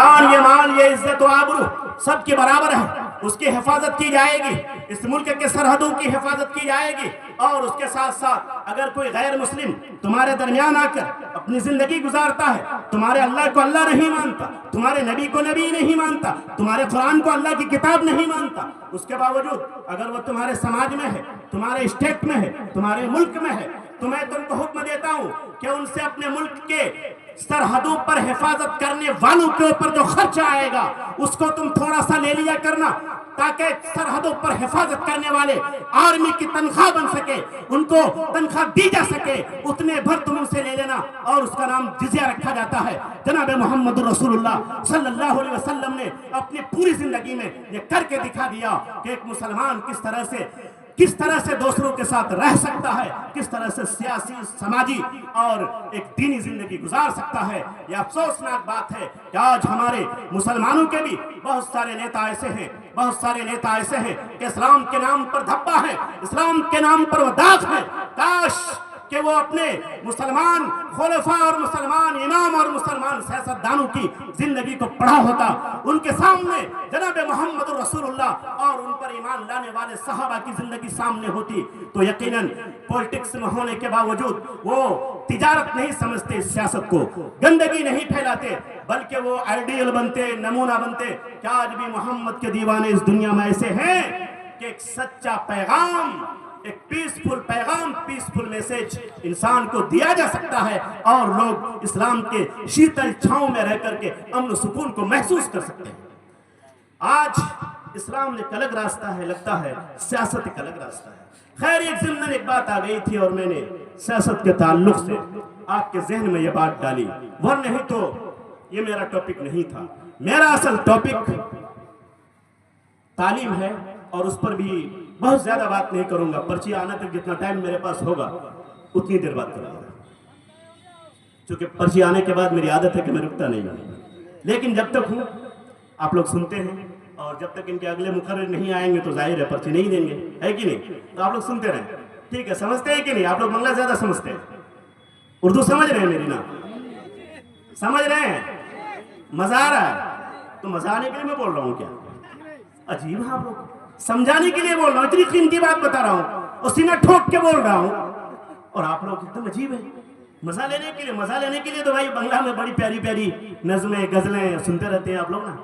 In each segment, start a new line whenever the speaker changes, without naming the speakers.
جان، یہ مال، یہ عزت و آبرو سب کے برابر ہے، اس کی حفاظت کی جائے گی، اس ملک کے سرحدوں کی حفاظت کی جائے گی، اور اس کے ساتھ ساتھ اگر کوئی غیر مسلم تمہارے درمیان آ کر اپنی زندگی گزارتا ہے، تمہارے اللہ کو اللہ نہیں مانتا، تمہارے نبی کو نبی نہیں مانتا، تمہارے قرآن کو اللہ کی کتاب نہیں مانتا، اس کے باوجود اگر وہ تمہارے سماج میں ہے، تمہارے اسٹیٹ میں ہے، تمہارے ملک میں ہے، تو میں تم کو حکم دیتا ہوں کہ ان سے اپنے ملک کے سرحدوں پر حفاظت کرنے والوں کے اوپر جو خرچ آئے گا اس کو تم تھوڑا سا لے لیا کرنا، تاکہ سرحدوں پر حفاظت کرنے والے آرمی کی تنخواہ بن سکے، ان کو تنخواہ دی جا سکے، اتنے بھر تم ان سے لے لینا، اور اس کا نام جزیہ رکھا جاتا ہے۔ جناب محمد رسول اللہ صلی اللہ علیہ وسلم نے اپنی پوری زندگی میں یہ کر کے دکھا دیا کہ ایک مسلمان کس طرح سے دوسروں کے ساتھ رہ سکتا ہے، کس طرح سے سیاسی، سماجی اور ایک دینی زندگی گزار سکتا ہے۔ یہ افسوسناک بات ہے کہ آج ہمارے مسلمانوں کے بھی بہت سارے نیتا ایسے ہیں کہ اسلام کے نام پر دھبا ہے، اسلام کے نام پر وہ داغ ہے۔ کاش کہ وہ اپنے مسلمان خلفاء اور مسلمان امام اور مسلمان سیاستدانوں کی زندگی کو پڑھا ہوتا، ان کے سامنے جناب محمد رسول اللہ اور ان پر ایمان لانے والے صحابہ کی زندگی سامنے ہوتی، تو یقیناً پولیٹکس میں ہونے کے باوجود وہ تجارت نہیں سمجھتے، سیاست کو گندگی نہیں پھیلاتے، بلکہ وہ آئیڈیل بنتے، نمونہ بنتے۔ کیا آج بھی محمد کے دیوانے اس دنیا میں ایسے ہیں کہ ایک سچا پیغام، ایک پیسفل پیغام، پیسفل میسیج انسان کو دیا جا سکتا ہے اور لوگ اسلام کے شیتل چھاؤں میں رہ کر کے امن و سکون کو محسوس کر سکتے ہیں؟ آج اسلام ایک الگ راستہ ہے، لگتا ہے سیاست ایک الگ راستہ ہے۔ خیر، ایک ضمن ایک بات آ گئی تھی اور میں نے سیاست کے تعلق سے آپ کے ذہن میں یہ بات ڈالی، ورنہ نہیں تو یہ میرا ٹاپک نہیں تھا۔ میرا اصل ٹاپک تعلیم ہے، اور اس پر بھی بہت زیادہ بات نہیں کروں گا، پرچی آنے تک جتنا ٹائم میرے پاس ہوگا اتنی دیر بات کروں گا، چونکہ پرچی آنے کے بعد میری عادت ہے کہ میں رکتا نہیں ہوں، لیکن جب تک ہوں آپ لوگ سنتے ہیں، اور جب تک ان کے اگلے مقرر نہیں آئیں گے تو ظاہر ہے پرچی نہیں دیں گے، ہے کہ نہیں؟ تو آپ لوگ سنتے رہیں، ٹھیک ہے؟ سمجھتے ہیں کہ نہیں؟ آپ لوگ بنگلہ زیادہ سمجھتے ہیں، اردو سمجھ رہے ہیں میری نا؟ سمجھ رہے ہیں؟ مزہ آ رہا ہے؟ تو مزہ آنے کے لیے میں بول رہا ہوں کیا؟ عجیب ہے، آپ لوگ سمجھانے کے لیے بول رہا ہوں، اتنی قیمتی بات بتا رہا ہوں اور سینہ ٹھوک کے بول رہا ہوں، اور آپ لوگ ایک دم عجیب ہے۔ مزہ لینے کے لیے تو بھائی بنگلہ میں بڑی پیاری پیاری نظمیں، غزلیں سنتے رہتے ہیں آپ لوگ نا،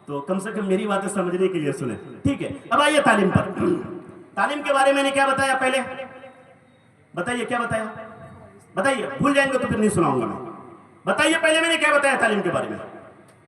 تو کم سے کم میری باتیں سمجھنے کے لیے سنیں، ٹھیک ہے؟ اب آئیے تعلیم پر۔ تعلیم کے بارے میں نے کیا بتایا پہلے؟ بتائیے کیا بتایا؟ بتائیے، بھول جائیں گے تو پھر نہیں سناؤں گا میں۔ بتائیے پہلے میں نے کیا بتایا تعلیم کے بارے میں؟